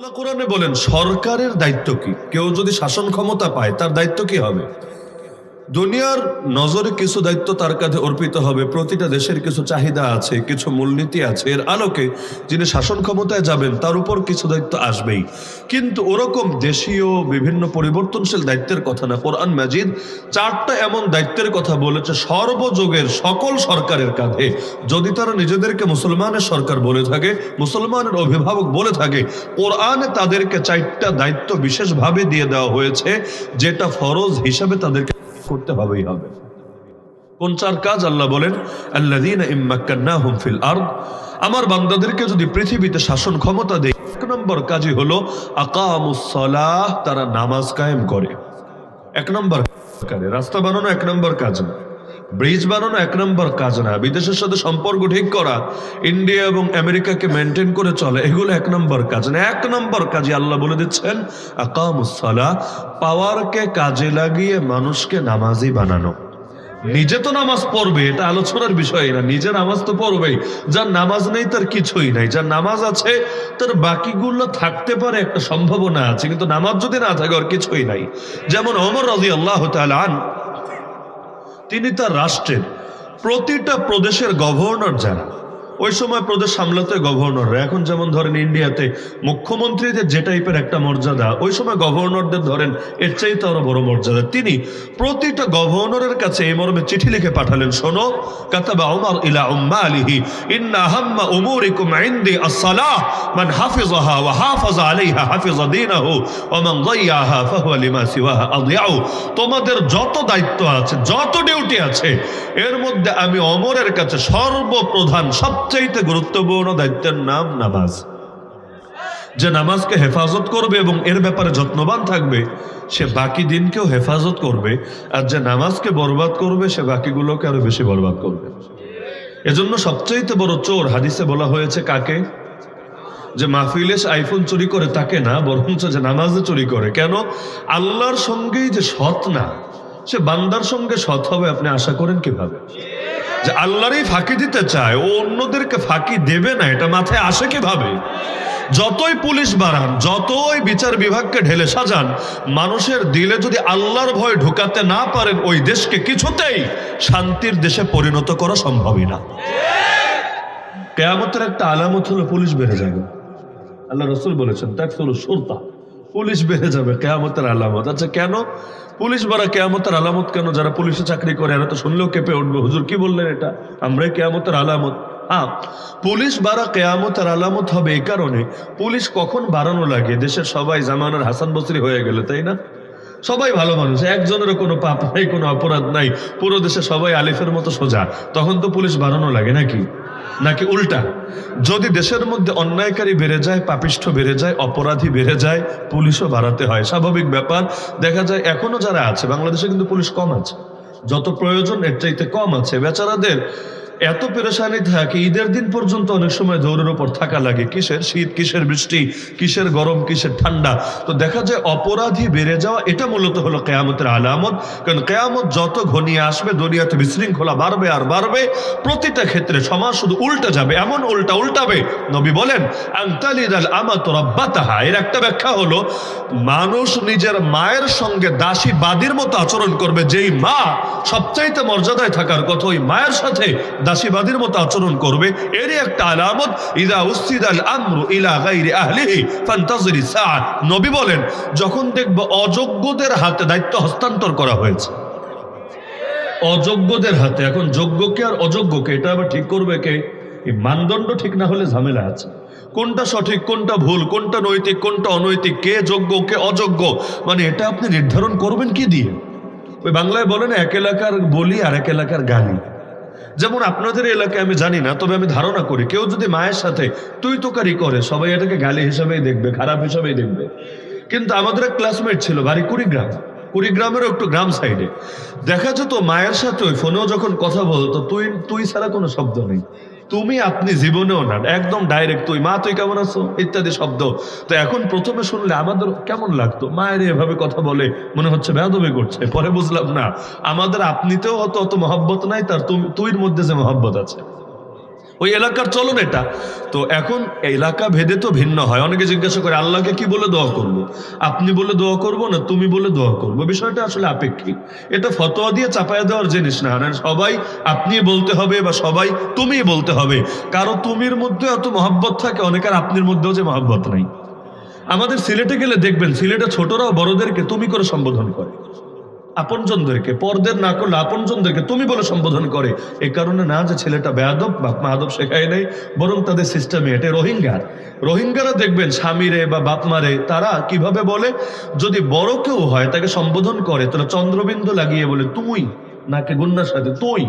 আল্লাহ কোরআনে বলেন সরকারের দায়িত্ব কি? কেউ যদি শাসন ক্ষমতা পায় তার দায়িত্ব কি হবে? দুনিয়ার নজরে কিছু দায়িত্ব তার কাঁধে অর্পিত হবে। প্রতিটা দেশের কিছু চাহিদা আছে, কিছু মূলনীতি আছে, এর আলোকে যিনি শাসন ক্ষমতায় যাবেন তার উপর কিছু দায়িত্ব আসবেই। কিন্তু ওরকম দেশীয় বিভিন্ন পরিবর্তনশীল দায়িত্বের কথা না, কোরআন মাজিদ চারটা এমন দায়িত্বের কথা বলেছে সর্বযুগের সকল সরকারের কাঁধে। যদি তারা নিজেদেরকে মুসলমানের সরকার বলে থাকে, মুসলমানের অভিভাবক বলে থাকে, কোরআনে তাদেরকে চারটা দায়িত্ব বিশেষভাবে দিয়ে দেওয়া হয়েছে, যেটা ফরজ হিসাবে তাদেরকে করতে হবেই হবে। কোন চার কাজ? আল্লাহ বলেন, আল্লাযীনা ইম্মাক্কান্নাহুম ফিল আরদ, আমার বান্দাদেরকে যদি পৃথিবীতে শাসন ক্ষমতা দেই, এক নম্বর কাজই হলো আকামুস সালাহ, তারা নামাজ কায়েম করে। এক নম্বর কাজ, রাস্তা বানানো এক নম্বর কাজ না, ব্রিজ বানানো এক নম্বর কাজ না, বিদেশের সাথে সম্পর্ক ঠিক করা, ইন্ডিয়া এবং আমেরিকাকে মেনটেন করে চলে, এগুলো এক নম্বর কাজ না। এক নম্বর কাজে আল্লাহ বলে দিচ্ছেন আকামুস সালাহ, পাওয়ারকে কাজে লাগিয়ে মানুষকে নামাজি বানানো। নিজে তো নামাজ পড়বে, এটা আলোচনার বিষয় না, নিজে নামাজ তো পড়বেই। যার নামাজ নেই তার কিছুই নাই, যার নামাজ আছে তার বাকিগুলো থাকতে পারে, একটা সম্ভাবনা আছে, কিন্তু নামাজ যদি না থাকে আর কিছুই নাই। যেমন ওমর রাদিয়াল্লাহু তাআলা আনহু, তিনি তার রাষ্ট্রের প্রতিটা প্রদেশের গভর্নর যারা, ওই সময় প্রদেশ সামলাতে গভর্নররা, এখন যেমন ধরেন ইন্ডিয়াতে মুখ্যমন্ত্রীদের যে টাইপের একটা মর্যাদা, ওই সময় গভর্নরদের ধরেন এর চাইতে আরো বড় মর্যাদা। তিনি প্রতিটা গভর্নরের কাছে এই মর্মে চিঠি লিখে পাঠালেন, শোনো, কাতাবা উমর ইলা উম্মালিহি ইন্না আহাম্মা উমুরিকুম ইনদি আস-সালাহ, মান হাফিজাহা ওয়া হাফাযা আলাইহা হাফিযা দীনাহু ওয়া মান দাইয়াহা ফাহুয়া লিমা সিওয়াহা আদিয়াউ। তোমাদের যত দায়িত্ব আছে, যত ডিউটি আছে, এর মধ্যে আমি ওমরের কাছে সর্বপ্রধান সবচাইতে গুরুত্বপূর্ণ দায়িত্বের নাম নামাজ। যে নামাজকে হেফাজত করবে এবং এর ব্যাপারে যত্নবান থাকবে, সে বাকি দিনকেও হেফাজত করবে, আর যে নামাজকে বরবাদ করবে সে বাকিগুলোকে আরো বেশি বরবাদ করবে। এজন্য সবচাইতে বড় চোর হাদিসে বলা হয়েছে কাকে? যে মাহফিলে আইফোন চুরি করে তাকে না, বরঞ্চ যে নামাজে চুরি করে। কেন? আল্লাহর সঙ্গেই যে সৎ না, সে বান্দার সঙ্গে সৎ হবে আপনি আশা করেন কিভাবে? যে আল্লাহরই ফাঁকি দিতে চায়, ও অন্যদেরকে ফাঁকি দেবে না, এটা মাথায় আসে কিভাবে? যতই পুলিশ বাড়ান, যতই বিচার বিভাগকে ঢেলে সাজান, মানুষের দিলে যদি আল্লাহর ভয় ঢুকাতে না পারেন, ওই দেশকে কিছুতেই শান্তির দেশে পরিণত করা সম্ভবই না। কিয়ামতের একটা আলামত হলো পুলিশ বেড়ে যাবে। আল্লাহ রাসূল বলেছেন তাকসুরু শুরতা, পুলিশ বেড়ে যাবে কিয়ামতের আলামত। আচ্ছা কেন পুলিশ বাড়া কিয়ামতের আলামত কেন? যারা পুলিশে চাকরি করে এরা তো শুনলেও কেঁপে উঠবে, হুজুর কি বললেন এটা? আমরাই কিয়ামতের আলামত? হ্যাঁ, পুলিশ বাড়া কিয়ামতের আলামত হবে এই কারণে, পুলিশ কখন বাড়ানো লাগে? দেশের সবাই জামানার হাসান বসরি হয়ে গেলে, তাই না? সবাই ভালো মানুষ, একজনেরও কোনো পাপ নাই, কোনো অপরাধ নাই, পুরো দেশে সবাই আলিফের মতো সোজা, তখন তো পুলিশ বাড়ানো লাগে নাকি? নাকি উল্টা? যদি দেশের মধ্যে অন্যায়কারী বেড়ে যায়, পাপিষ্ঠ বেড়ে যায়, অপরাধী বেড়ে যায়, পুলিশও বাড়াতে হয়, স্বাভাবিক ব্যাপার। দেখা যায় এখনো যারা আছে বাংলাদেশে, কিন্তু পুলিশ কম আছে, যত প্রয়োজন এর চাইতে কম আছে। বেচারাদের এত পেরেশানি থাকে, ঈদের দিন পর্যন্ত অনেক সময় দৌড়ের উপর থাকা লাগে, কিসের শীত, কিসের বৃষ্টি, কিসের গরম, কিসের ঠান্ডা। তো দেখা যায় অপরাধী বেড়ে যাওয়া, এটা মূলত হলো কিয়ামতের আলামত। কারণ কিয়ামত যত ঘনিয়ে আসবে দুনিয়াতে বিশৃঙ্খলা বাড়বে আর বাড়বে, প্রতিটা ক্ষেত্রে সমাজ শুধু উল্টে যাবে, এমন উল্টাবে। নবী বলেন আনতালিদাল আমাতু রাব্বাতাহা, এর একটা ব্যাখ্যা হলো মানুষ নিজের মায়ের সঙ্গে দাসী বাদীর মতো আচরণ করবে। যেই মা সবচাইতে মর্যাদায় থাকার কথা, ওই মায়ের সাথে দাসীবাদীর মতো আচরণ করবে। এরই একটা আলামত ইযা উসিদাল আমরু ইলা গায়রি আহলিহি ফান্তাযিরি সাআ। নবী বলেন যখন দেখব অযোগ্যদের হাতে দায়িত্ব হস্তান্তর করা হয়েছে, অযোগ্যদের হাতে। এখন যোগ্যকে আর অযোগ্যকে এটা আবার ঠিক করবে কে? এই মানদণ্ড ঠিক না হলে ঝামেলা আছে। কোনটা সঠিক, কোনটা ভুল, কোনটা নৈতিক, কোনটা অনৈতিক, কে যোগ্য কে অযোগ্য, মানে এটা আপনি নির্ধারণ করবেন কি দিয়ে? ওই বাংলায় বলে না, এক এলাকার বলি আর এক এলাকার গালি। যেমন আপনাদের এলাকায় আমি জানি না, তবে আমি ধারণা করি কেউ যদি মায়ের সাথে তুই তোকারি করে, সবাই এটাকে গালি হিসাবেই দেখবে, খারাপ হিসাবেই দেখবে। কিন্তু আমাদের এক ক্লাসমেট ছিল, বাড়ি কুড়িগ্রামেরও একটু গ্রাম সাইডে। দেখা যেত মায়ের সাথে ওই ফোনেও যখন কথা বলতো, তুই ছাড়া কোনো শব্দ নেই, তুমি আপনি জীবনেও না, একদম ডাইরেক্ট তুই, মা তুই কেমন আছো ইত্যাদি শব্দ। তো এখন প্রথমে শুনলে আমাদের কেমন লাগতো, মায়ের এভাবে কথা বলে মনে হচ্ছে বেয়াদবি করছে। পরে বুঝলাম না, আমাদের আপনিতেও অত মহব্বত নাই, তার তুইর মধ্যে যে মহব্বত আছে। ওই এলাকার চলন এটা। তো এখন এলাকা ভেদে তো ভিন্ন হয়। অনেকে জিজ্ঞাসা করে আল্লাহকে কি বলে দোয়া করব, আপনি বলে দোয়া করব না তুমি বলে দোয়া করবো, বিষয়টা আসলে আপেক্ষিক। এটা ফতোয়া দিয়ে চাপায়া দেওয়ার জিনিস না। সবাই আপনি বলতে হবে বা সবাই তুমি বলতে হবে। কারো তুমির মধ্যে এত মহব্বত থাকে, অনেকের আপনির মধ্যেও যে মহব্বত নাই। আমাদের সিলেটে গেলে দেখবেন সিলেটে ছোটরাও বড়দেরকে তুমি করে সম্বোধন করে, আপনজনদেরকে পরদের না করলে আপনজনদেরকে তুমি বলে সম্বোধন করে। এই কারণে না যে ছেলেটা বেয়াদব, বাপ মা আদব শেখায় নাই, বরং তাদের সিস্টেমে এটা। রোহিঙ্গারা দেখবেন স্বামীরে বা বাপ মারে তারা কিভাবে বলে, যদি বড় কেউ হয় তাকে সম্বোধন করে তাহলে চন্দ্রবিন্দু লাগিয়ে বলে তুই, নাকে গুন্নার সাথে তুই।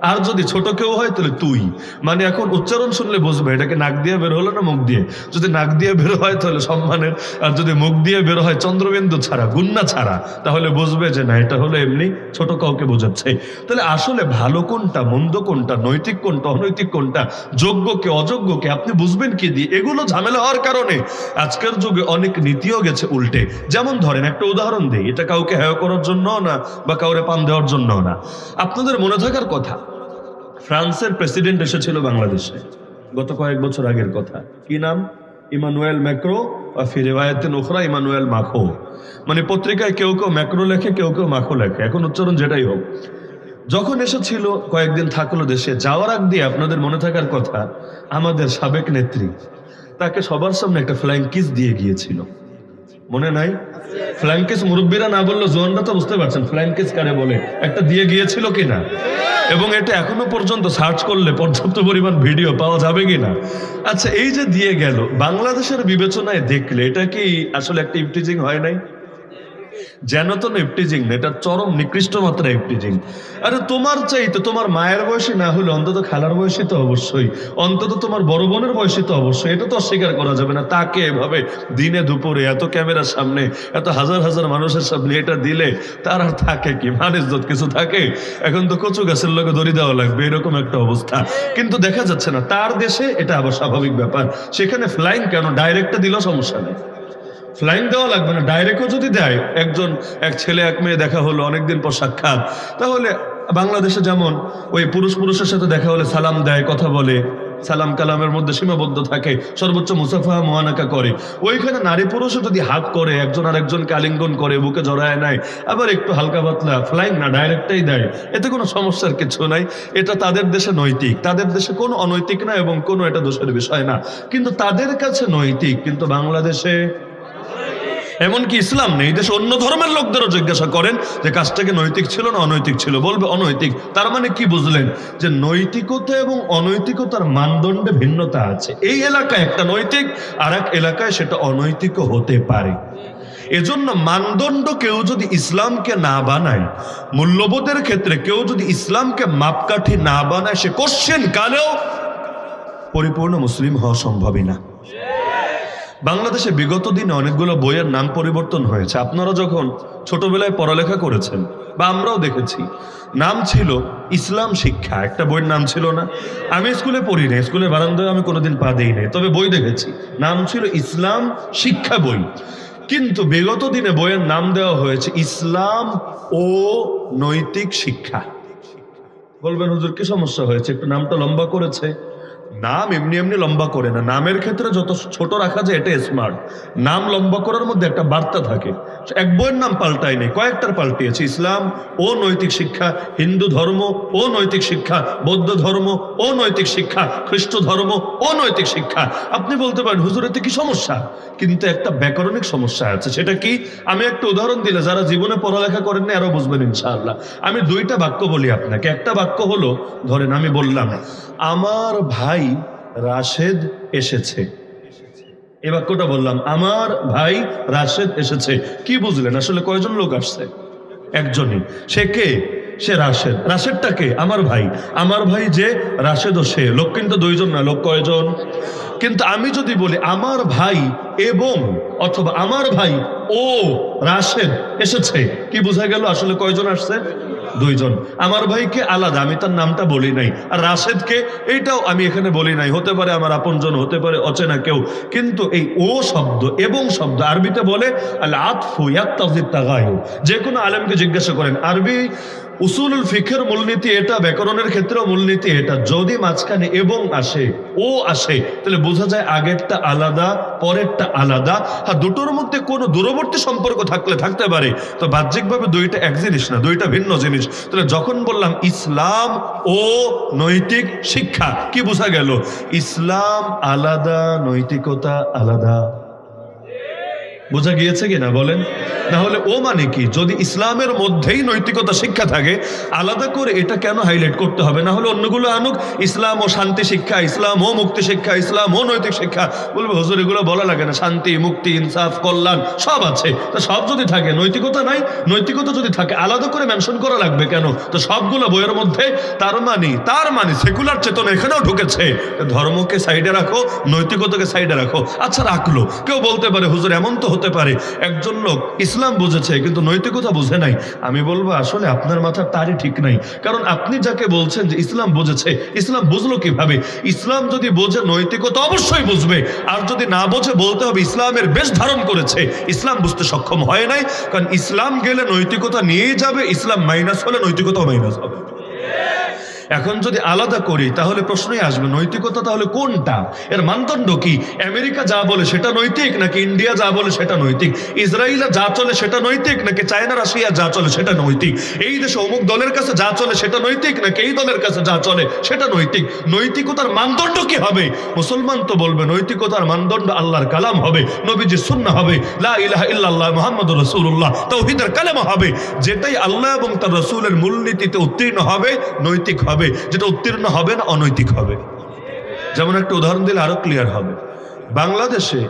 আর যদি ছোট কেউ হয় তাহলে তুই। মানে এখন উচ্চারণ শুনলে বুঝবে এটাকে নাক দিয়ে বের হলো না মুখ দিয়ে। যদি নাক দিয়ে বের হয় তাহলে সম্মানের, আর যদি মুখ দিয়ে বের হয় চন্দ্রবিন্দু ছাড়া, গুন্না ছাড়া, তাহলে বুঝবে যে না এটা হলো এমনি ছোট কাউকে বোঝাচ্ছে। তাহলে আসলে ভালো কোনটা, মন্দ কোনটা, নৈতিক কোনটা, অনৈতিক কোনটা, যোগ্যকে অযোগ্যকে আপনি বুঝবেন কি দিয়ে? এগুলো ঝামেলা হওয়ার কারণে আজকের যুগে অনেক নীতিও গেছে উল্টে। যেমন ধরেন একটা উদাহরণ দিই, এটা কাউকে হেয় করার জন্য না বা কাউরে পান দেওয়ার জন্য না। আপনাদের মনে থাকার কথা, ফ্রান্সের প্রেসিডেন্ট এসেছিল বাংলাদেশে গত কয়েক বছর আগের কথা। কি নাম? ইমানুয়েল ম্যাক্রো বা ফিরেওয়ায়তে নোখরা ইমানুয়েল মাখো। মানে পত্রিকায় কেউ কেউ ম্যাক্রো লেখে, কেউ কেউ মাখো লেখে, এখন উচ্চারণ যেটাই হোক। যখন এসেছিল কয়েকদিন থাকলো দেশে, যাওয়ার আগ দিয়ে আপনাদের মনে থাকার কথা আমাদের সাবেক নেত্রী তাকে সবার সামনে একটা ফ্লাইং কিস দিয়ে গিয়েছিল, মনে নাই? ফ্লাইং কিস মুরব্বীরা না বললো জোয়ানরা তো বুঝতে পারছেন ফ্লাইং কিস কারে বলে, একটা দিয়ে গিয়েছিল কিনা। এবং এটা এখনো পর্যন্ত সার্চ করলে পর্যাপ্ত পরিমাণ ভিডিও পাওয়া যাবে কিনা। আচ্ছা, এই যে দিয়ে গেল, বাংলাদেশের বিবেচনায় দেখলে এটা কি আসলে একটা ইফটিজিং হয় নাই? যেন তো ইফটিজিং না, এটা চরম নিকৃষ্ট মাত্রা ইফটিজিং। আরে তোমার চাইতে তোমার মায়ের বয়সী না হলে অন্তত খালার বয়সী তো অবশ্যই, অন্তত তোমার বড় বোনের বয়সী তো অবশ্যই, এটা তো অস্বীকার করা যাবে না। তাকে এভাবে দিনে দুপুরে এত ক্যামেরার সামনে, এত হাজার হাজার মানুষের সামনে এটা দিলে তার আর থাকে কি? মান ইজ্জত কিছু থাকে? এখন তো কচু গাছের লোকে দড়ি দেওয়া লাগবে, এরকম একটা অবস্থা। কিন্তু দেখা যাচ্ছে না, তার দেশে এটা আবার স্বাভাবিক ব্যাপার। সেখানে ফ্লাইং কেন? ডাইরেক্টটা দিলেও সমস্যা নেই, ফ্লাইং দেওয়া লাগবে না। ডাইরেক্টও যদি দেয়, এক ছেলে এক মেয়ে দেখা হলো অনেকদিন পর সাক্ষাৎ, তাহলে বাংলাদেশে যেমন ওই পুরুষের সাথে দেখা হলে সালাম দেয়, কথা বলে, সালাম কালামের মধ্যে সীমাবদ্ধ থাকে, সর্বোচ্চ মুসাফা মুআনাকা করে। ওইখানে নারী পুরুষও যদি হাত করে, একজন আর একজনকে আলিঙ্গন করে, বুকে জড়ায় নেয়, আবার একটু হালকা পাতলা, ফ্লাইং না ডাইরেক্টটাই দেয়, এতে কোনো সমস্যার কিছু নাই। এটা তাদের দেশে নৈতিক, তাদের দেশে কোনো অনৈতিক না এবং কোনো এটা দোষের বিষয় না, কিন্তু তাদের কাছে নৈতিক। কিন্তু বাংলাদেশে এমনকি ইসলাম নেই, দেশে অন্য ধর্মের লোকদেরও জিজ্ঞাসা করেন যে কাজটাকে নৈতিক ছিল না অনৈতিক ছিল, বলবে অনৈতিক। তার মানে কি বুঝলেন? যে নৈতিকতা এবং অনৈতিকতার মানদণ্ডে ভিন্নতা আছে। এই এলাকায় একটা নৈতিক, আর এক এলাকায় সেটা অনৈতিকও হতে পারে। এজন্য মানদণ্ড কেউ যদি ইসলামকে না বানায়, মূল্যবোধের ক্ষেত্রে কেউ যদি ইসলামকে মাপকাঠি না বানায়, সে কোশ্চেন কালেও পরিপূর্ণ মুসলিম হওয়া সম্ভবই না। বাংলাদেশে বিগত দিনে অনেকগুলো বইয়ের নাম পরিবর্তন হয়েছে। আপনারা যখন ছোটবেলায় পড়ালেখা করেছেন বা আমরাও দেখেছি, নাম ছিল ইসলাম শিক্ষা, একটা বইয়ের নাম ছিল না? আমি স্কুলে পড়ি না, স্কুলের বারান্দায় আমি কোনোদিন পা দিই নাই, তবে বই দেখেছি, নাম ছিল ইসলাম শিক্ষা বই। কিন্তু বিগত দিনে বইয়ের নাম দেওয়া হয়েছে ইসলাম ও নৈতিক শিক্ষা। বলবেন হুজুর কি সমস্যা হয়েছে, একটু নামটা লম্বা করেছে? নাম এমনি এমনি লম্বা করে না, নামের ক্ষেত্রে যত ছোট রাখা যায় এটা স্মার্ট। নাম লম্বা করার মধ্যে একটা বার্তা থাকে। এক বইয়ের নাম পাল্টায় নেই, কয়েকটার পাল্টিয়েছে। ইসলাম ও নৈতিক শিক্ষা, হিন্দু ধর্ম ও নৈতিক শিক্ষা, বৌদ্ধ ধর্ম ও নৈতিক শিক্ষা, খ্রিস্ট ধর্ম ও নৈতিক শিক্ষা। আপনি বলতে পারেন হুজুর এতে কি সমস্যা? কিন্তু একটা ব্যাকরণিক সমস্যা আছে। সেটা কি? আমি একটা উদাহরণ দিলে যারা জীবনে পড়ালেখা করেন না আরো বুঝবেন ইনশাআল্লাহ। আমি দুইটা বাক্য বলি আপনাকে। একটা বাক্য হলো, ধরেন আমি বললাম আমার ভাই রাশেদ এসেছে। এই বাক্যটা বললাম, আমার ভাই রাশেদ এসেছে। কি বুঝলেন? আসলে কয়জন লোক আসছে? একজনই। সে কে? সে রাশেদ। রাশেদটা কে? আমার ভাই। আমার ভাই যে রাশেদও সে। লোক কিন্তু দুইজন না, লোক কয়জন? কিন্তু আমি যদি বলি আমার ভাই এবং অথবা আমার ভাই ও রাশেদ এসেছে, কি বোঝা গেল? আসলে কয়জন আসছে? দুইজন। আমার ভাইকে আলাদা, আমি তার নামটা বলি নাই। আর রাশেদকে এইটাও আমি এখানে বলি নাই। হতে পারে আমার আপনজন, হতে পারে অচেনা কেউ। কিন্তু এই ও শব্দ এবং শব্দ আরবিতে বলে আল আতফু ইয়াক্তাজি তাগায়ুর। যে কোনো আলেমকে জিজ্ঞাসা করেন আরবি উসুলুল ফিকহের মূলনীতি এটা, ব্যাকরণের ক্ষেত্রেও মূলনীতি এটা। যদি মাঝখানে এবং আসে, ও আসে, তাহলে বোঝা যায় আগেরটা আলাদা, পরেরটা আলাদা। হ্যাঁ, দুটোর মধ্যে কোনো দূরবর্তী সম্পর্ক থাকলে থাকতে পারে, তো বাহ্যিকভাবে দুইটা এক জিনিস না, দুইটা ভিন্ন জিনিস। তাহলে যখন বললাম ইসলাম ও নৈতিক শিক্ষা, কি বোঝা গেল? ইসলাম আলাদা, নৈতিকতা আলাদা। বোঝা গিয়েছে কিনা বলেন? না হলে ও মানে কি? যদি ইসলামের মধ্যেই নৈতিকতা শিক্ষা থাকে, আলাদা করে এটা কেন হাইলাইট করতে হবে? না হলে অন্যগুলো আনুক, ইসলাম ও শান্তি শিক্ষা, ইসলাম ও মুক্তি শিক্ষা, ইসলাম ও নৈতিক শিক্ষা। বলবে হুজুর এগুলো বলা লাগে না, শান্তি, মুক্তি, ইনসাফ, কল্যাণ সব আছে। তো সব যদি থাকে, নৈতিকতা নাই, নৈতিকতা যদি থাকে, আলাদা করে মেনশন করা লাগবে কেন? তো সবগুলো বইয়ের মধ্যে। তার মানে সেকুলার চেতনা এখানেও ঢুকেছে। ধর্মকে সাইডে রাখো, নৈতিকতাকে সাইডে রাখো। আচ্ছা, রাখলো। কেউ বলতে পারে হুজুর এমন তো হতে পারে একজন লোক ইসলাম বুঝেছে কিন্তু নৈতিকতা বুঝে নাই। আমি বলবো আসলে আপনার মাথার তারই ঠিক নাই। কারণ আপনি যাকে বলছেন যে ইসলাম বুঝেছে, ইসলাম বুঝলো কিভাবে? ইসলাম যদি বোঝে, নৈতিকতা অবশ্যই বুঝবে। আর যদি না বোঝে, বলতে হবে ইসলামের বেশ ধারণ করেছে, ইসলাম বুঝতে সক্ষম হয় নাই। কারণ ইসলাম গেলে নৈতিকতা নিয়েই যাবে, ইসলাম মাইনাস হলে নৈতিকতাও মাইনাস হবে। এখন যদি আলাদা করি তাহলে প্রশ্নই আসবে নৈতিকতা তাহলে কোনটা, এর মানদণ্ড কি? আমেরিকা যা বলে সেটা নৈতিক, নাকি ইন্ডিয়া যা বলে সেটা নৈতিক? ইসরায়েলে যা চলে সেটা নৈতিক, নাকি চায়না রাশিয়া যা চলে সেটা নৈতিক? এই দেশে অমুক দলের কাছে যা চলে সেটা নৈতিক, নাকি এই দলের কাছে যা চলে সেটা নৈতিক? নৈতিকতার মানদণ্ড কি হবে? মুসলমান তো বলবে নৈতিকতার মানদণ্ড আল্লাহর কালাম হবে, নবীজির সুন্নাহ হবে, লা ইলাহা ইল্লাল্লাহ মুহাম্মাদুর রাসূলুল্লাহ, তাওহীদের কালেমা হবে। যেটাই আল্লাহ এবং তার রাসূলের মূলনীতিতে উত্তীর্ণ হবে নৈতিক হবে, যেটা উত্তীর্ণ হবে না অনৈতিক হবে। যেমন একটা উদাহরণ দিলে আরো ক্লিয়ার হবে। বাংলাদেশে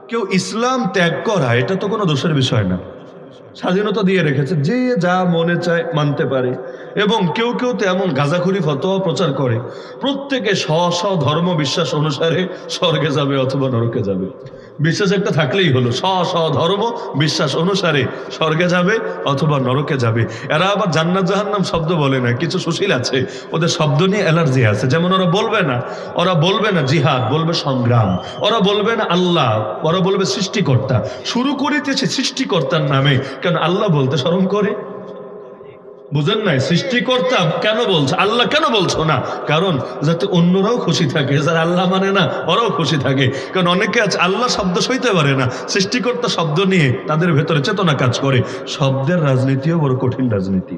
কেউ ইসলাম ত্যাগ করা এটা তো কোনো দোষের বিষয় না, স্বাধীনতা দিয়ে রেখেছে, যে যা মনে চায় মানতে পারে। এবং কেউ কেউ তো এমন গাঁজাখুরি ফতোয়া প্রচার করে, প্রত্যেকে স্ব ধর্ম বিশ্বাস অনুসারে স্বর্গে যাবে অথবা নরকে যাবে। বিশ্বাস একটা থাকলেই হলো, স্ব ধর্ম বিশ্বাস অনুসারে স্বর্গে যাবে অথবা নরকে যাবে। এরা আবার জান্নাত জাহান্নাম শব্দ বলে না। কিছু সুশীল আছে, ওদের শব্দ নিয়ে অ্যালার্জি আছে। যেমন ওরা বলবে না জিহাদ, বলবে সংগ্রাম। ওরা বলবে না আল্লাহ, ওরা বলবে সৃষ্টিকর্তা। শুরু করিতেছে সৃষ্টিকর্তার নামে, কেন আল্লাহ বলতে শরম করে? বুঝেন নাই? সৃষ্টিকর্তা কেন বলছে, আল্লাহ কেন বলছো না? কারণ যাতে অন্যরাও খুশি থাকে, যারা আল্লাহ মানে না ওরাও খুশি থাকে। কারণ অনেকে আছে আল্লাহ শব্দ সইতে পারে না, সৃষ্টিকর্তা শব্দ নিয়ে তাদের ভেতরে চেতনা কাজ করে। শব্দের রাজনীতিও বড় কঠিন রাজনীতি।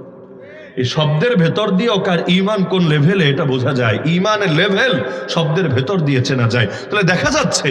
এই শব্দের ভেতর দিয়েও কার ইমান কোন লেভেলে এটা বোঝা যায়। ইমানের লেভেল শব্দের ভেতর দিয়ে চেনা যায়। তাহলে দেখা যাচ্ছে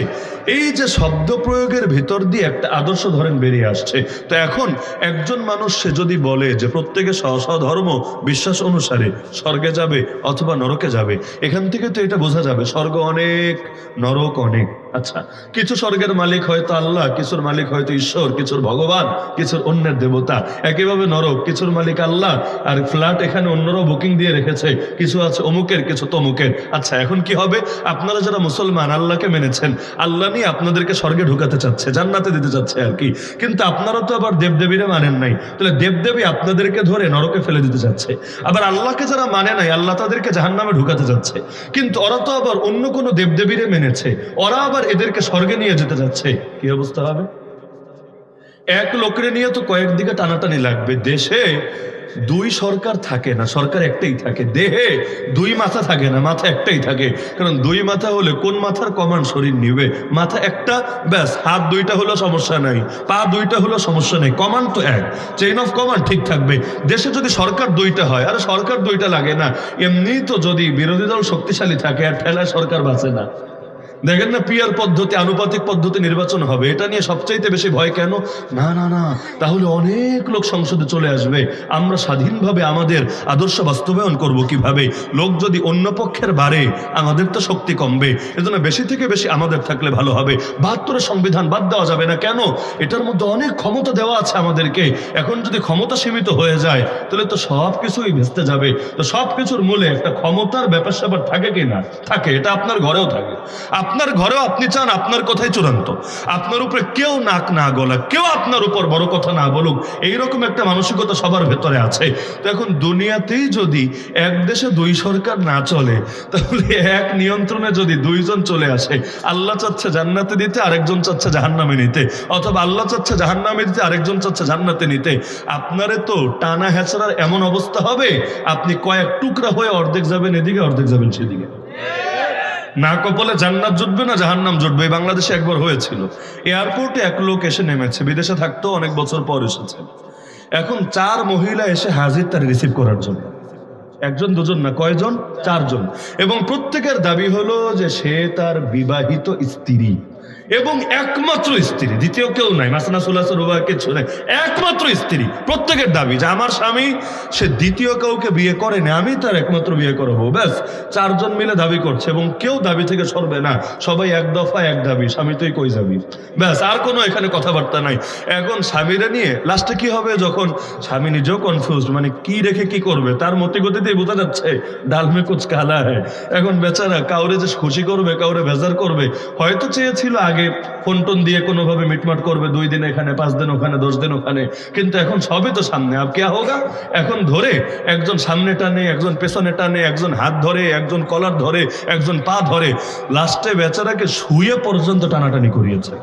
এই যে শব্দ প্রয়োগের ভেতর দিয়ে একটা আদর্শ ধরেন বেরিয়ে আসছে। তো এখন একজন মানুষ সে যদি বলে যে প্রত্যেকে স্ব ধর্ম বিশ্বাস অনুসারে স্বর্গে যাবে অথবা নরকে যাবে, এখান থেকে তো এটা বোঝা যাবে স্বর্গ অনেক, নরক অনেক। আচ্ছা, কিছু স্বর্গের মালিক হয়তো আল্লাহ, কিছুর মালিক হয়তো ঈশ্বর, কিছুর ভগবান, কিছুর অন্যের দেবতা। একইভাবে নরক, কিছুর মালিক আল্লাহ, আর ফ্ল্যাট এখানে অন্যরাও বুকিং দিয়ে রেখেছে, কিছু আছে অমুকের, কিছু তমুকের। আচ্ছা, এখন কি হবে? আপনারা যারা মুসলমান আল্লাহকে মেনেছেন, আল্লাহ নিয়ে আপনাদেরকে স্বর্গে ঢুকাতে চাচ্ছে, জান্নাতে দিতে চাচ্ছে আর কি। কিন্তু আপনারা তো আবার দেবদেবীরা মানেন নাই, তাহলে দেবদেবী আপনাদেরকে ধরে নরকে ফেলে দিতে চাচ্ছে। আবার আল্লাহকে যারা মানে নাই, আল্লাহ তাদেরকে জাহান্নামে ঢুকাতে যাচ্ছে। কিন্তু ওরা তো আবার অন্য কোনো দেবদেবীরে মেনেছে, ওরা আবার এদেরকে স্বর্গে নিয়ে যেতে যাচ্ছে। কি অবস্থা হবে? এক লোকের নিয়ে তো কয়েকদিকে টানাটানি লাগবে। দেশে দুই সরকার থাকে না, সরকার একটাই থাকে। দেহে দুই মাথা থাকে না, মাথা একটাই থাকে। কারণ দুই মাথা হলে কোন মাথার কমান্ড শরীর নিবে? মাথা একটা, ব্যাস। হাত দুইটা হলো সমস্যা নাই, পা দুইটা হলো সমস্যা নেই, কমান্ড তো এক, চেইন অফ কমান্ড ঠিক থাকবে। দেশে যদি সরকার দুইটা হয়, আরে সরকার দুইটা লাগে না, এমনি তো যদি বিরোধী দল শক্তিশালী থাকে আর ঠেলায় সরকার বাঁচে না। দেখেন না, পিয়ার পদ্ধতি, আনুপাতিক পদ্ধতি নির্বাচন হবে, এটা নিয়ে সবচাইতে বেশি ভয় কেন? না না না, তাহলে অনেক লোক সংসদে চলে আসবে, আমরা স্বাধীনভাবে আমাদের আদর্শ বাস্তবায়ন করব কিভাবে? লোক যদি অন্য পক্ষের বাড়ে, আমাদের তো শক্তি কমবে। এজন্য বেশি থেকে বেশি আমাদের থাকলে ভালো হবে। ৭২ সংবিধান বাদ দেওয়া যাবে না। কেন? এটার মধ্যে অনেক ক্ষমতা দেওয়া আছে আমাদেরকে। এখন যদি ক্ষমতা সীমিত হয়ে যায়, তাহলে তো সব কিছুই ভেস্তে যাবে। তো সব কিছুর মূলে একটা ক্ষমতার ব্যাপার স্যাপার থাকে কি না? থাকে। এটা আপনার ঘরেও থাকে। আপনার ঘরেও আপনি চান আপনার কথাই চূড়ান্ত, আপনার উপরে কেউ নাক না গলা, কেউ আপনার উপর বড় কথা না বলুক, এইরকম একটা মানসিকতা সবার ভেতরে আছে। তো এখন দুনিয়াতেই যদি এক দেশে দুই সরকার না চলে, তাহলে এক নিয়ন্ত্রণে যদি দুইজন চলে আসে, আল্লাহ চাচ্ছে জান্নাতে দিতে, আরেকজন চাচ্ছে জাহান্নামে নিতে, অথবা আল্লাহ চাচ্ছে জাহান্নামে দিতে, আরেকজন চাচ্ছে জান্নাতে নিতে, আপনারে তো টানা হেঁচড়ার এমন অবস্থা হবে, আপনি কয়েক টুকরা হয়ে অর্ধেক যাবেন এদিকে, অর্ধেক যাবেন সেদিকে। না কপালে জান্নাত জুটবে না জাহান্নাম জুটবে। বাংলাদেশে একবার হয়েছিল, এয়ারপোর্টে এক লোক এসে নেমেছে, বিদেশে থাকতো, অনেক বছর পর এসেছে। এখন 4 মহিলা এসে হাজির তার রিসিভ করার জন্য। একজন দুজন না, কয়জন? 4 জন। এবং প্রত্যেকের দাবি হলো যে সে তার বিবাহিত স্ত্রী এবং একমাত্র স্ত্রী, দ্বিতীয় কেউ নাই, মাসনা সুলাসা রুবা কিছু নাই, একমাত্র স্ত্রী। প্রত্যেকের দাবি যে আমার স্বামী সে দ্বিতীয় কাউকে বিয়ে করেনি, আমি তার একমাত্র বিয়ে করবো। ব্যাস 4 জন মিলে দাবি করছে এবং কেউ দাবি থেকে সরবে না, সবাই এক দফা এক দাবি, স্বামী তুই কই যাবি, ব্যাস আর কোনো এখানে কথাবার্তা নাই। এখন স্বামীরা নিয়ে লাস্টে কি হবে, যখন স্বামী নিজেও কনফিউজ, মানে কি রেখে কি করবে, তার মতি গতিতেই বোঝা যাচ্ছে ডাল মে কুছ কালা হ্যায়। এখন বেচারা কাউরে যে খুশি করবে, কাউরে বেজার করবে, হয়তো চেয়েছিল আগে ফোন টোন দিয়ে কোনোভাবে মিটমাট করবে, 2 দিন এখানে, 5 দিন ওখানে, 10 দিন ওখানে, কিন্তু এখন সবই তো সামনে, আব কে হোগা। এখন ধরে একজন সামনে টানে, একজন পেছনে টানে, একজন হাত ধরে, একজন কলার ধরে, একজন পা ধরে, লাস্টে বেচারাকে শুয়ে পর্যন্ত টানাটানি করিয়েছে।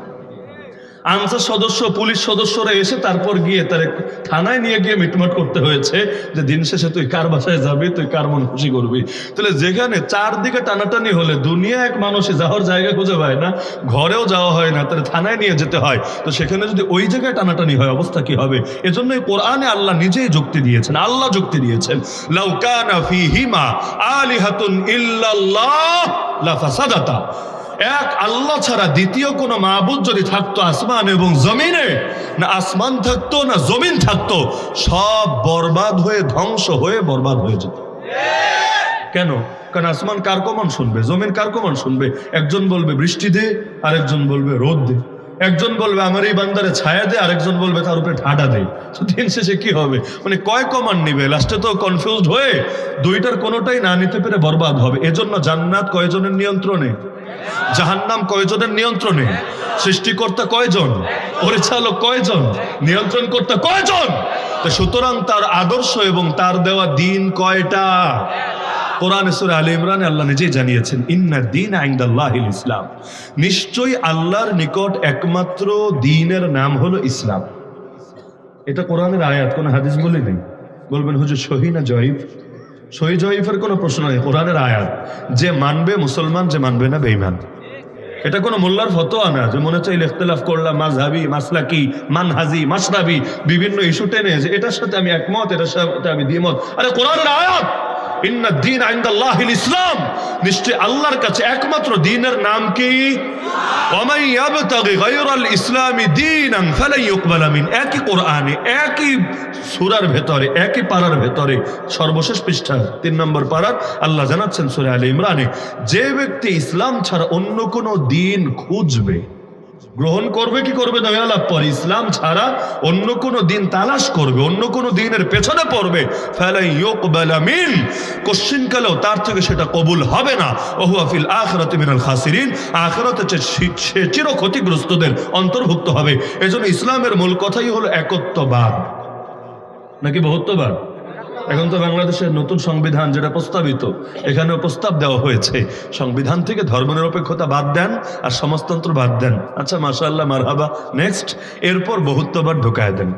আনসার সদস্য, পুলিশ সদস্যরা এসে তারপর গিয়ে তার থানায় নিয়ে গিয়ে মিটমাট করতে হয়েছে যে দিন শেষে তুই কার বাসায় যাবি, তুই কার মন খুশি করবি। তাহলে যেখানে চারদিকে টানাটানি হলে দুনিয়া এক মানুষই যাওয়ার জায়গা খুঁজে পায় না, ঘরেও যাওয়া হয় না, তাহলে থানায় নিয়ে যেতে হয়। তো সেখানে যদি ওই জায়গায় টানাটানি হয়, অবস্থা কি হবে? এজন্যই কোরআনে আল্লাহ নিজেই যুক্তি দিয়েছেন, আল্লাহ যুক্তি দিয়েছেন, লাউ কানা ফীহিমা আলিহাতুন ইল্লাল্লাহ লাফাসাদাতা। এক আল্লাহ ছাড়া দ্বিতীয় কোন মাবুদ যদি থাকতো আসমান এবং জমিনে, না আসমান থাকতো না জমিন থাকতো, সব বরবাদ হয়ে, ধ্বংস হয়ে বরবাদ হয়ে যেত। কেন? কারণ আসমান কার কমান শুনবে, জমিন কার কমান শুনবে? একজন বলবে বৃষ্টি দে, আরেকজন বলবে রোদ দে, একজন বলবে আমার এই বান্দারে ছায়া দে, আরেকজন বলবে তার উপরে ঠাডা দে। তো দিন শেষে কি হবে, মানে কয় কমান নিবে? লাস্টে তো কনফিউজড হয়ে দুইটার কোনোটাই না নিতে পেরে বরবাদ হবে। এজন্য জান্নাত কয়জনের নিয়ন্ত্রণে, জাহান্নাম কয়জনের নিয়ন্ত্রণে, সৃষ্টিকর্তা কয়জন, পরিচালক কয়জন, নিয়ন্ত্রণ কর্তা কয়জন? তো সুতরাং তার আদর্শ এবং তার দেওয়া দিন কয়টা? কোরআন সূরা আলে ইমরানে আল্লাহ নিজেই জানিয়েছেন, ইন্না দীনা ইনদাল্লাহিল ইসলাম, নিশ্চয়ই আল্লাহর নিকট একমাত্র দ্বীনের নাম হলো ইসলাম। এটা কোরআনের আয়াত, কোন হাদিস বলে নেই। বলবেন হুজুর সহি না জয়ীফ? সহি জয়ীফের কোনো প্রশ্ন নেই, কোরআনের আয়াত। যে মানবে মুসলমান, যে মানবে না বেঈমান। এটা কোনো মোল্লার ফতোয়া না যে মনে চাইলে ইখতিলাফ করলাম, মাযহাবি, মাসলাকি, মানহাজি, মাশরাবি বিভিন্ন ইস্যু টেনে যে এটার সাথে আমি একমত, এটার সাথে আমি দ্বিমত। আরে কোরআনের আয়াত, ইন্না দীনা ইনদাল্লাহিল ইসলাম, নিশ্চয় আল্লাহর কাছে একমাত্র দ্বীনের নাম কি? ওয়া মান ইয়াবতাগি গায়রাল ইসলামি দীনান ফালান ইউকবালা মিন। একই কোরআনে, একই সূরার ভেতরে, একই পারার ভেতরে, সর্বশেষ পৃষ্ঠা 3 নম্বর পারার আল্লাহ জানাচ্ছেন সূরা আলে ইমরানে, যে ব্যক্তি ইসলাম ছাড়া অন্য কোনো দ্বীন খুঁজবে, গ্রহণ করবে কি করবে না লাভ পরে, ইসলাম ছাড়া অন্য কোন দিন তালাশ করবে, অন্য কোন দিনের পেছনে পড়বে, ফালাই ইউকবালা মিন, কোশ্চিন কালেও তার থেকে সেটা কবুল হবে না। ওয়া হুয়া ফিল আখিরাতি মিনাল খাসিরিন, আখিরাতে সে চির ক্ষতিগ্রস্তদের অন্তর্ভুক্ত হবে। এজন্য ইসলামের মূল কথাই হলো একত্ববাদ নাকি বহুত্ববাদ। এখন তো বাংলাদেশের নতুন সংবিধান যেটা প্রস্তাবিত, এখানেও প্রস্তাব দেওয়া হয়েছে সংবিধান থেকে ধর্মনিরপেক্ষতা বাদ দেন আর সমাজতন্ত্র বাদ দেন। আচ্ছা মাশাআল্লাহ, মারহাবা, নেক্সট। এরপর বহুত্ববাদ ঢুকায় দেন।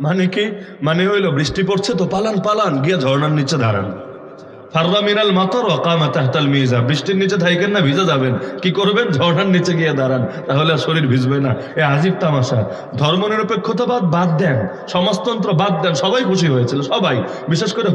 মানে কি? মানে হইলো বৃষ্টি পড়ছে তো পালান পালান গিয়া ঝর্ণার নিচে দাঁড়ান, ফাররা মিনাল মাতার ওয়া কামা তাহতাল মিজা, বৃষ্টির নিচে থাকেন না, ভিজে যাবেন, কি করবেন? ঝর্ণার নিচে গিয়ে দাঁড়ান, তাহলে আর শরীর ভিজবে না। এ আজিব তামাশা। ধর্মনিরপেক্ষতাবাদ বাদ দেন, সমাজতন্ত্র বাদ দেন, সবাই খুশি হয়েছিল, সবাই, বিশেষ করে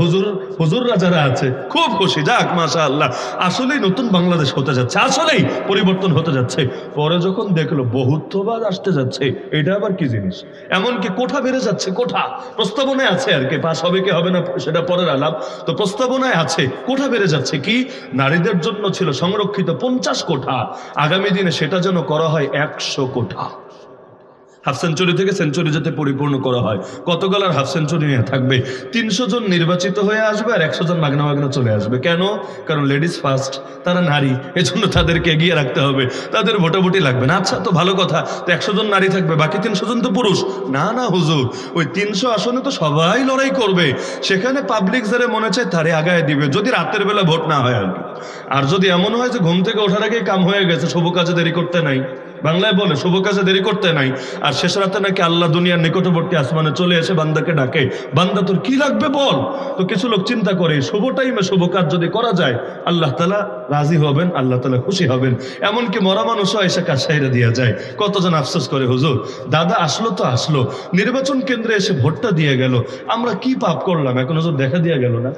হুজুররা যারা আছে খুব খুশি। যাক মাশাআল্লাহ, আসলেই নতুন বাংলাদেশ হতে যাচ্ছে, আসলেই পরিবর্তন হতে যাচ্ছে। পরে যখন দেখলো বহুত্ববাদ আসতে যাচ্ছে, এটা আবার কি জিনিস, এমনকি কোঠা বেড়ে যাচ্ছে, কোঠা প্রস্তাবনায় আছে, আর কি পাস হবে কি হবে না সেটা পরের আলাপ, তো প্রস্তাবনায় আছে কোঠা বেড়ে যাচ্ছে। কি? নারীদের জন্য ছিল সংরক্ষিত 50 কোঠা, আগামী দিনে সেটা যেন করা হয় 100 কোঠা। হাফ সেঞ্চুরি থেকে সেঞ্চুরি যাতে পরিপূর্ণ করা হয়, কত গলার হাফ সেঞ্চুরি নিয়ে থাকবে। 300 জন নির্বাচিত হয়ে আসবে আর 100 জন মাগনা মাগনা চলে আসবে। কেন? কারণ লেডিস ফার্স্ট, তারা নারী, এজন্য তাদেরকে এগিয়ে রাখতে হবে, তাদের ভোটাভুটি লাগবে না। আচ্ছা, তো ভালো কথা, তো 100 জন নারী থাকবে, বাকি 300 জন তো পুরুষ। না না হুজুর, ওই 300 আসনে তো সবাই লড়াই করবে, সেখানে পাবলিক যারা মনে চায় তারে আগায় দিবে, যদি রাতের বেলা ভোট না হয় আর কি। আর যদি এমন হয় যে ঘুম থেকে ওঠার আগে কাম হয়ে গেছে, শুভ কাজে দেরি করতে নাই, বাংলায় বলে শুভ কাজে দেরি করতে নাই, আর শেষ রাতে নাকি আল্লাহ দুনিয়ার নিকটবর্তী আসমানে চলে এসে বান্দাকে ডাকে, বান্দা তোর কি লাগবে বল। তো কিছু লোক চিন্তা করে শুভ টাইমে শুভ কাজ যদি করা যায় আল্লাহ তাআলা রাজি হবেন, আল্লাহ তাআলা খুশি হবেন। এমনকি মরা মানুষও এসে কাজ সাইরা দিয়ে যায়। কতজন আফসোস করে, হুজুর দাদা আসলো তো আসলো, নির্বাচন কেন্দ্রে এসে ভোটটা দিয়ে গেল, আমরা কি পাপ করলাম, এখন হুজুর দেখা দিয়ে গেল না?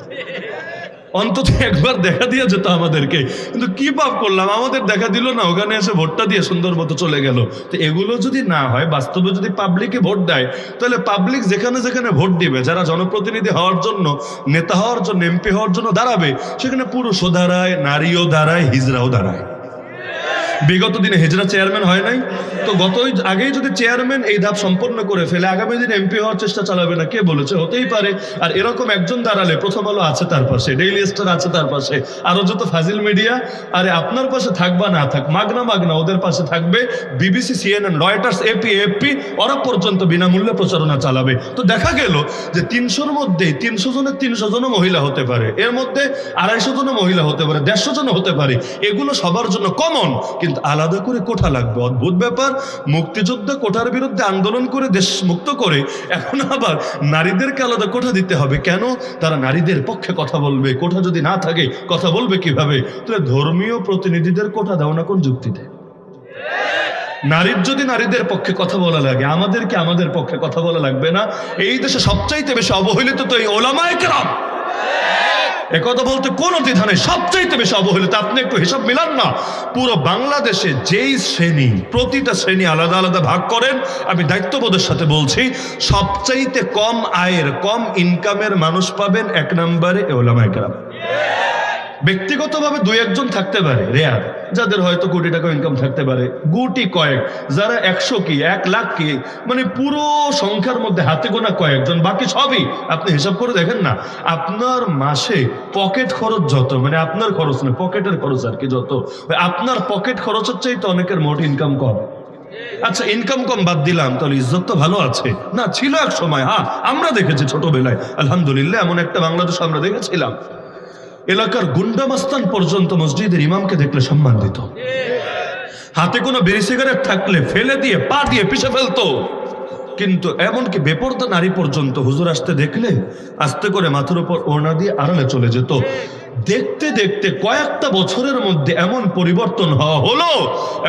অন্তত একবার দেখা দিয়ে যেত আমাদেরকে, কিন্তু কি পাপ করলাম, আমাদের দেখা দিল না, ওখানে এসে ভোটটা দিয়ে সুন্দর মতো চলে গেল। তো এগুলো যদি না হয়, বাস্তবে যদি পাবলিকে ভোট দেয়, তাহলে পাবলিক যেখানে যেখানে ভোট দিবে, যারা জনপ্রতিনিধি হওয়ার জন্য, নেতা হওয়ার জন্য, এমপি হওয়ার জন্য দাঁড়াবে, সেখানে পুরুষও দাঁড়ায়, নারীও দাঁড়ায়, হিজড়াও দাঁড়ায়। বিগত দিনে হিজড়া চেয়ারম্যান হয় নাই তো? আগেই যদি চেয়ারম্যান এই ধাপ সম্পন্ন করে ফেলে, আগামী দিনে এমপি হওয়ার চেষ্টা চালাবে না? কে বলেছে? হতেই পারে। আর এরকম একজন দাঁড়ালে প্রথম আলো আছে তার পাশে, ডেইলি স্টার আছে তার পাশে, আরো যত ফাজিল মিডিয়া, আরে আপনার পাশে থাকবা না থাক, মাগনা মাগনা ওদের পাশে থাকবে। বিবিসি, সিএনএন, রয়টার্স, এপি, ওরা পর্যন্ত বিনামূল্যে প্রচারণা চালাবে। তো দেখা গেল যে 300-র মধ্যে 300 জনের 300 জনও মহিলা হতে পারে, এর মধ্যে 250 জনও মহিলা হতে পারে, 150 জনও হতে পারে। এগুলো সবার জন্য কমন, কিন্তু আলাদা করে কোঠা লাগবে। অদ্ভুত ব্যাপার, মুক্তিযোদ্ধা কোঠার বিরুদ্ধে আন্দোলন করে দেশ মুক্ত করে এখন আবার নারীদেরকে আলাদা কোঠা দিতে হবে। কেন? তারা নারীদের পক্ষে কথা বলবে, কোঠা যদি না থাকে কথা বলবে কিভাবে? তাহলে ধর্মীয় প্রতিনিধিদের কোঠা দাও না কোন যুক্তিতে? নারীর যদি নারীদের পক্ষে কথা বলা লাগে, আমাদেরকে আমাদের পক্ষে কথা বলা লাগবে না? এই দেশে সবচাইতে বেশি অবহেলিত তো এই ওলামায়ে কেরাম। একথা বলতে কোনো দ্বিধা নেই, সবচাইতে বেশি অবহেলিত। আপনি একটু হিসাব মিলান না, পুরো বাংলাদেশে যেই শ্রেণী, প্রতিটা শ্রেণী আলাদা আলাদা ভাগ করেন, আমি দায়িত্ববোধের সাথে বলছি, সবচাইতে কম আয়ের, কম ইনকামের মানুষ পাবেন 1 নম্বরে ওলামায়ে কেরাম। ব্যক্তিগতভাবে 2-1 জন থাকতে পারে, রেয়ার, যাদের হয়তো কোটি টাকা ইনকাম থাকতে পারে, গুটি কয়েক, যারা 100 কি 1 লাখ কি, মানে পুরো সংখ্যার মধ্যে হাতে গোনা কয়েকজন, বাকি সবই আপনি হিসাব করে দেখেন না, আপনার মাসে পকেট খরচ যত, মানে আপনার খরচ না, পকেটের খরচ আর কি, যত আপনার পকেট খরচের চাইতে অনেকের মোট ইনকাম কম। আচ্ছা, ইনকাম কম বাদ দিলাম, তাহলে ইজ্জত তো ভালো আছে না? ছিল এক সময়, হ্যাঁ আমরা দেখেছি ছোটবেলায়, আলহামদুলিল্লাহ, এমন একটা বাংলাদেশ আমরা দেখেছিলাম, এলাকার গুন্ডা মাস্তান পর্যন্ত মসজিদের ইমামকে দেখলে সম্মান দিত, হাতে কোনো বিড়ি সিগারেট থাকলে ফেলে দিয়ে পা দিয়ে পিছে ফেলতো। কিন্তু এমনকি বেপরদা নারী পর্যন্ত হুজুর আসতে দেখলে আস্তে করে মাথার উপর ওড়না দিয়ে আড়ালে চলে যেত। দেখতে দেখতে কয়েকটা বছরের মধ্যে এমন পরিবর্তন হওয়া হলো,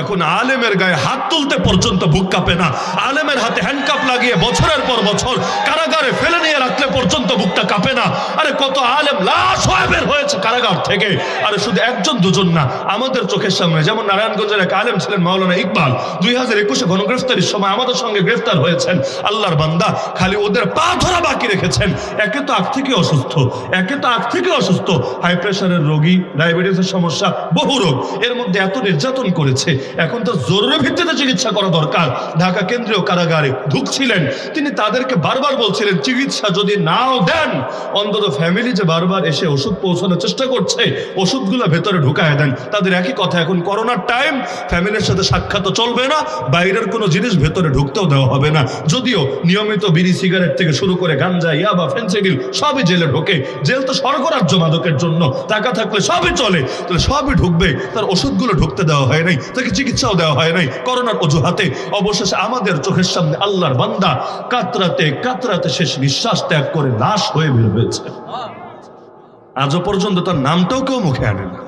এখন আলেমের গায়ে হাত তুলতে পর্যন্ত বুক কাঁপে না, আলেমের হাতে হ্যান্ডকাপ লাগিয়ে বছরের পর বছর কারাগারে ফেলে নিয়ে রাখলে পর্যন্ত বুকটা কাঁপে না। আরে কত আলেম লাশ হয়ে বের হয়েছে কারাগার থেকে। আরে শুধু 1-2 জন না, আমাদের চোখের সামনে, যেমন নারায়ণগঞ্জের এক আলেম ছিলেন মাওলানা ইকবাল, 2021-এ গণগ্রেফতারির সময় আমাদের সঙ্গে গ্রেফতার হয়েছেন। আল্লাহর বান্দা খালি ওদের পা ধরা বাকি রেখেছেন। একে তো আগ থেকে অসুস্থ, হাই প্রেশারের রোগী, ডায়াবেটিসের সমস্যা, বহু রোগ, এর মধ্যে এত নির্যাতন করেছে, এখন তো জরুরি ভিত্তিতে চিকিৎসা করা দরকার। ঢাকা কেন্দ্রীয় কারাগারে ঢুকছিলেন, তিনি তাদেরকে বারবার বলছিলেন, চিকিৎসা যদি নাও দেন, অন্তত ফ্যামিলি যে বারবার এসে ওষুধ পৌঁছানোর চেষ্টা করছে, ওষুধগুলো ভেতরে ঢুকায় দেন। তাদের একই কথা, এখন করোনার টাইম, ফ্যামিলির সাথে সাক্ষাৎ চলবে না, বাইরের কোনো জিনিস ভেতরে ঢুকতেও দেওয়া হবে না। যদিও নিয়মিত বিড়ি সিগারেট থেকে শুরু করে গাঞ্জা, ইয়াবা, ফেন্সিডিল সবই জেলে ঢোকে। জেল তো স্বর্গরাজ্য মাদকের জন্য, টাকা থাকলে সবই চলে, তাহলে সবই ঢুকবে। তার ওষুধগুলো ঢুকতে দেওয়া হয় নাই, তাকে চিকিৎসাও দেওয়া হয় নাই করোনার অজুহাতে। অবশেষে আমাদের চোখের সামনে আল্লাহর বান্দা কাতরাতে কাতরাতে শেষ নিঃশ্বাস ত্যাগ করে লাশ হয়ে বের হয়েছে। আজও পর্যন্ত তার নামটাও কেউ মুখে আনে না,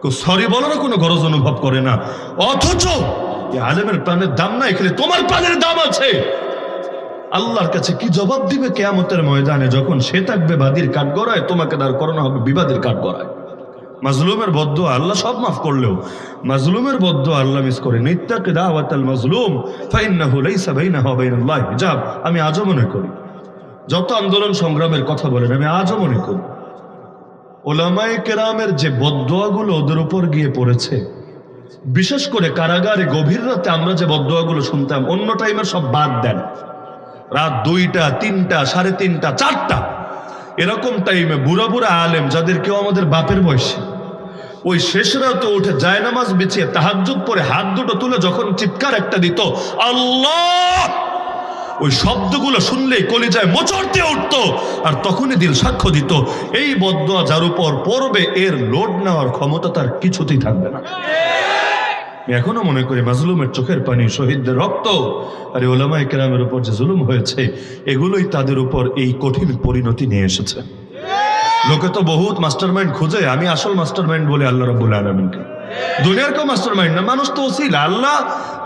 কেউ সরি বলারও কোনো গরজ অনুভব করে না। অথচ আলেমের প্রাণের দাম নাই, এখানে তোমার প্রাণের দাম আছে। আল্লাহর কাছে কি জবাব দিবে কিয়ামতের ময়দানে, যখন সে থাকবে বাদীর কাঠগড়ায়, তোমাকে দাঁড় করানো হবে বিবাদের কাঠগড়ায়। মাজলুমের বদদুয়া আল্লাহ সব মাফ করলেও মাজলুমের বদদুয়া আল্লাহ মিস করে। ইত্তাকি দাওয়াতাল মাজলুম ফাইন্নাহু লাইসা বাইনাহু ওয়া বাইনাল্লাহি হিজাব। আমি আজও মনে করি, যত আন্দোলন সংগ্রামের কথা বলেন, আমি আজও মনে করি ওলামায়ে কেরামের যে বদদুয়াগুলো ওদের উপর গিয়ে পড়েছে, বিশেষ করে কারাগারে গভীর রাতে আমরা যে বদদোয়াগুলো শুনতাম, অন্য টাইমের সব বাদ দেন, রাত 2টা 3টা 3:30 4টা এরকম টাইমে বুড়া বুড়া আলেম যাদের কেউ আমাদের বাপের বয়সী, ওই শেষ রাতে উঠে জায়নামাজ বিছিয়ে তাহাজ্জুদ পরে হাত দুটো তুলে যখন চিৎকার একটা দিত আল্লাহ, ওই শব্দগুলো শুনলেই কলিজায় মোচড় দিয়ে উঠতো, আর তখনই দিল সাক্ষ্য দিত এই বদদোয়া যার উপর পড়বে এর লোড নেওয়ার ক্ষমতা তার কিছুতেই থাকবে না। এখনো মনে করি মাজলুমের চোখের পানি, শহীদদের রক্ত আর ওলামায়ে কেরামের উপর যে জুলুম হয়েছে এগুলোই তাদের উপর এই কঠিন পরিণতি নিয়ে এসেছে। লোকে তো বহুত মাস্টারমাইন্ড খুঁজে, আমি আসল মাস্টারমাইন্ড বলে আল্লাহ রাব্বুল আলামিনকে। দুনিয়ার কেউ মাস্টারমাইন্ড না, মানুষ তো ওসিলা। আল্লাহ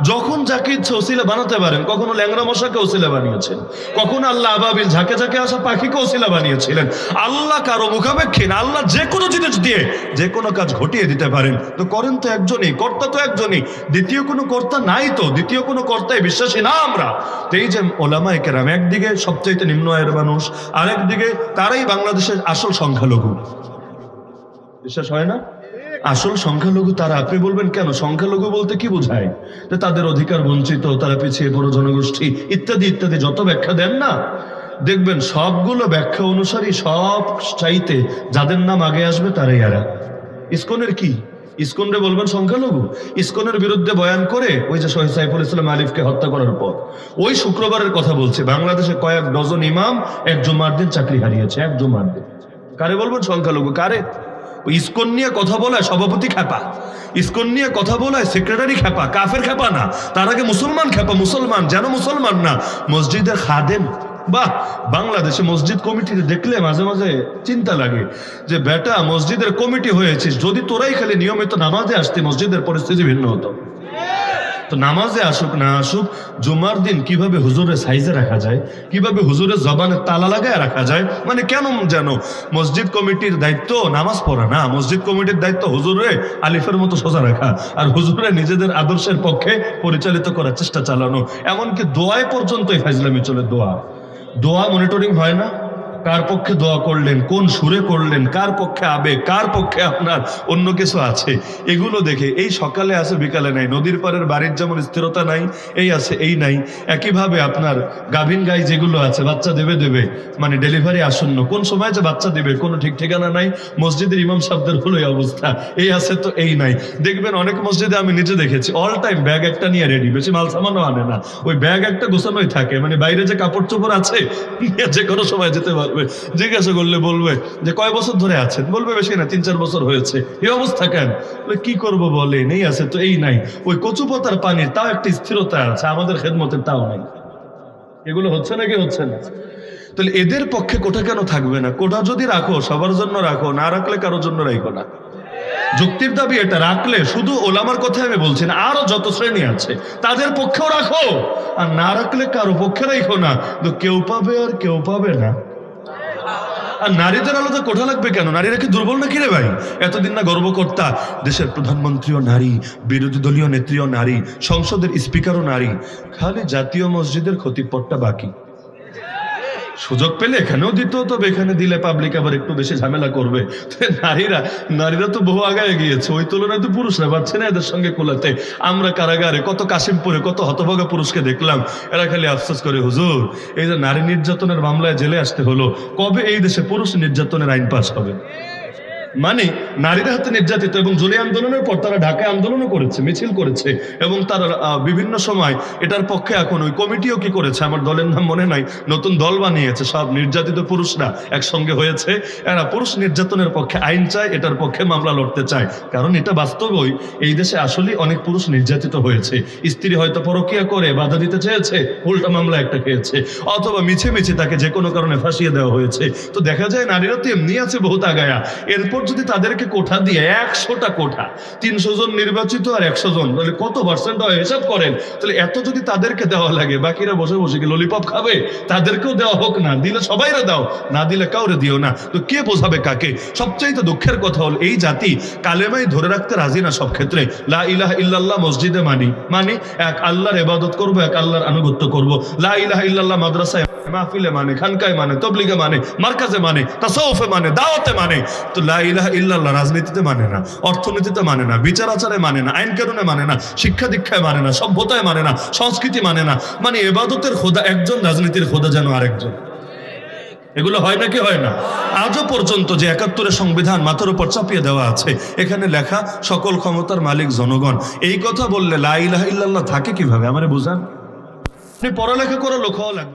যখন যাকে ইচ্ছে ওসিলা বানাতে পারেন। কখনো ল্যাংরা মশাকে ওসিলা বানিয়েছেন, কখনো আল্লাহ আবাবিল ঝাঁকে ঝাঁকে আসা পাখিকে ওসিলা বানিয়েছিলেন। আল্লাহ কারো মুখাপেক্ষী না, আল্লাহ যে কোনো জিনিস দিয়ে যে কোনো কাজ ঘটিয়ে দিতে পারেন। তো করেন তো একজনই, কর্তা তো একজনই, দ্বিতীয় কোনো কর্তা নাই, তো দ্বিতীয় কোনো কর্তায় বিশ্বাসী না আমরা। তো এই যে ওলামায়ে কেরাম একদিকে সবচাইতে নিম্ন আয়ের মানুষ, আরেকদিকে তারাই বাংলাদেশের আসল সংখ্যালঘু। বিশ্বাস হয় না? আসল সংখ্যালঘু তারা। আপনি বলবেন কেন সংখ্যালঘু বলতে কি বোঝায়? যে তাদের অধিকার বঞ্চিত, তারা পিছিয়ে পড়ো জনগোষ্ঠী ইত্যাদি ইত্যাদি যত ব্যাখ্যা দেন না, দেখবেন সবগুলো ব্যাখ্যা অনুসারী সব চাইতে যাদের নাম আগে আসবে তারাই এরা। ইসকনের কি? ইসকনরে বলবেন সংখ্যালঘু? ইসকনের বিরুদ্ধে বয়ান করে ওই যে শহীদ সাইফুল ইসলাম আলিফকে হত্যা করার পর ওই শুক্রবারের কথা বলছে, বাংলাদেশে কয়েক ডজন ইমাম এক জুমার দিন চাকরি হারিয়েছে, এক জুমার দিন। কারে বলবেন সংখ্যালঘু? কারে? ইসকন নিয়ে কথা বলায় সভাপতি খেপা, ইসকন নিয়ে কথা বলায় সেক্রেটারি খেপা, কাফের খেপা না, তার আগে মুসলমান খেপা। মুসলমান যেন মুসলমান না, মসজিদের খাদেম। বাহ, বাংলাদেশে মসজিদ কমিটিতে দেখলে মাঝে মাঝে চিন্তা লাগে যে বেটা মসজিদের কমিটি হয়েছিস, যদি তোরাই খালি নিয়মিত নামাজে আসতি মসজিদের পরিস্থিতি ভিন্ন হতো। তো নামাজে আসুক না আসুক, জুমার দিন কিভাবে হুজুরের সাইজে রাখা যায়, কিভাবে হুজুরের জবানে তালা লাগায় রাখা যায়, মানে কেন যেন মসজিদ কমিটির দায়িত্ব নামাজ পড়া না, মসজিদ কমিটির দায়িত্ব হুজুরে আলিফের মতো সোজা রাখা, আর হুজুরে নিজেদের আদর্শের পক্ষে পরিচালিত করার চেষ্টা চালানো। এমনকি দোয়ায় পর্যন্তই ফাইজলামি চলে। দোয়া মনিটরিং হয় না, কার পক্ষে দোয়া করলেন, কোন সুরে করলেন, কার পক্ষে আবেগ, কার পক্ষে আপনার অন্য কিছু আছে, এগুলো দেখে এই সকালে আছে বিকালে নাই। নদীর পাড়ের বাড়ির যেমন স্থিরতা নাই, এই আছে এই নাই, একইভাবে আপনার গাভীন গাই যেগুলো আছে বাচ্চা দেবে মানে ডেলিভারি আসন্ন, কোন সময় যে বাচ্চা দেবে কোনো ঠিক ঠিকানা নাই। মসজিদের ইমাম সাহেবদের হলো এই অবস্থা, এই আছে তো এই নাই। দেখবেন অনেক মসজিদে আমি নিজে দেখেছি অল টাইম ব্যাগ একটা নিয়ে রেডি, বেশি মাল সামানও আনে না, ওই ব্যাগ একটা গোছানোই থাকে, মানে বাইরে যে কাপড় চোপড় আছে যে কোনো সময় যেতে পারে। জিজ্ঞাসা করলে বলবে যে কয় বছর ধরে আছেন, বলবে বেশি না 3-4 বছর হয়েছে। এই অবস্থা কেন? কি করব বলে, নেই আছে তো এই নাই। ওই কচু পাতার পানির তাও একটা স্থিরতা আছে, আমাদের খেদমতের তাও নাই। এগুলো হচ্ছে নাকি হচ্ছে না? তাহলে এদের পক্ষে কোটা কেন থাকবে না? কোটা যদি রাখো সবার জন্য রাখো, না রাখলে কারোর জন্য রাখো না। যুক্তির দাবি এটা, রাখলে শুধু ওলামার কথা আমি বলছি না, আরো যত শ্রেণী আছে তাদের পক্ষেও রাখো, আর না রাখলে কারো পক্ষে রাখো না। তো কেউ পাবে আর কেউ পাবে না। আর নারীদের আলাদা কোঠা লাগবে কেন? নারীরা কি দুর্বল নাকি রে ভাই? এতদিন না গর্ব করতা দেশের প্রধানমন্ত্রীও নারী, বিরোধী দলীয় নেত্রীও নারী, সংসদের স্পিকারও নারী, খালি জাতীয় মসজিদের খতিবপদটা বাকি। সুযোগ পেলে এখানেও দিত, তবে এখানে দিলে পাবলিক আবার একটু বেশি ঝামেলা করবে। নারীরা তো বহু আগায় গিয়েছে, ওই তুলনায় তো পুরুষরা পাচ্ছে না এদের সঙ্গে কোলাতে। আমরা কারাগারে কত কাশিমপুরে কত হতভাগা পুরুষকে দেখলাম, এরা খালি আফসোস করে হুজুর এই যে নারী নির্যাতনের মামলায় জেলে আসতে হলো, কবে এই দেশে পুরুষ নির্যাতনের আইন পাস হবে? মানে নারীরা হাতে নির্যাতিত। এবং জুলাই আন্দোলনের পর তারা ঢাকায় আন্দোলনও করেছে, মিছিল করেছে, এবং তারা বিভিন্ন সময় এটার পক্ষে এখন ওই কমিটিও কি করেছে, আমার দলের নাম মনে নাই, নতুন দল বানিয়েছে, সব নির্যাতিত পুরুষরা একসঙ্গে হয়েছে। এরা পুরুষ নির্যাতনের পক্ষে আইন চায়, এটার পক্ষে মামলা লড়তে চায়। কারণ এটা বাস্তবই এই দেশে আসলে অনেক পুরুষ নির্যাতিত হয়েছে। স্ত্রী হয়তো পরকীয়া করে বাধা দিতে চেয়েছে, উল্টা মামলা একটা খেয়েছে, অথবা মিছে মিছে তাকে যে কোনো কারণে ফাঁসিয়ে দেওয়া হয়েছে। তো দেখা যায় নারীরা তো এমনি আছে বহুত আগায়া। এরপর যদি তাদেরকে কোঠা দিয়ে 100টা কোঠা, 300 জন নির্বাচিত আর 100 জন, তাহলে কত পার্সেন্ট হয় হিসাব করেন। তাহলে এত যদি তাদেরকে দেওয়া লাগে, বাকিরা বসে বসে কি ললিপপ খাবে? তাদেরকেও দেওয়া হোক না, দিলে সবাইরা দাও, না দিলে কাউরে দিও না। তো কে বোঝাবে কাকে? সবচাইতে দুঃখের কথা হল এই জাতি কালেমাই ধরে রাখতে রাজি না সব ক্ষেত্রে। লা ইলাহা ইল্লাল্লাহ মসজিদে মানি এক আল্লাহর ইবাদত করব, এক আল্লাহর আনুগত্য করব। লা ইলাহা ইল্লাল্লাহ মাদ্রাসায় মাহফিলে মানে, খানকায় মানে, তবলিগে মানে, মার্কাজে মানে, তাসাউফে মানে, দাওয়াতে মানে। তো লা ইলাহা ইল্লাল্লাহ রাজনীতিতে মানে না, অর্থনীতিতে মানে না, বিচার আচারে মানে না, আইন কানুনে মানে না, শিক্ষা দীক্ষায় মানে না, সভ্যতায় মানে না, সংস্কৃতি মানে না, মানে ইবাদতের খোদা একজন, রাজনীতির খোদা যেন আরেকজন। এগুলো হয় নাকি হয় না? আজও পর্যন্ত যে ৭১ সংবিধান মাথার উপর চাপিয়ে দেওয়া আছে, এখানে লেখা সকল ক্ষমতার মালিক জনগণ। এই কথা বললে লা ইলাহা ইল্লাল্লাহ থাকে কিভাবে? আমারে বুঝান। আপনি পড়ালেখা করা লোক হওয়া লাগবে।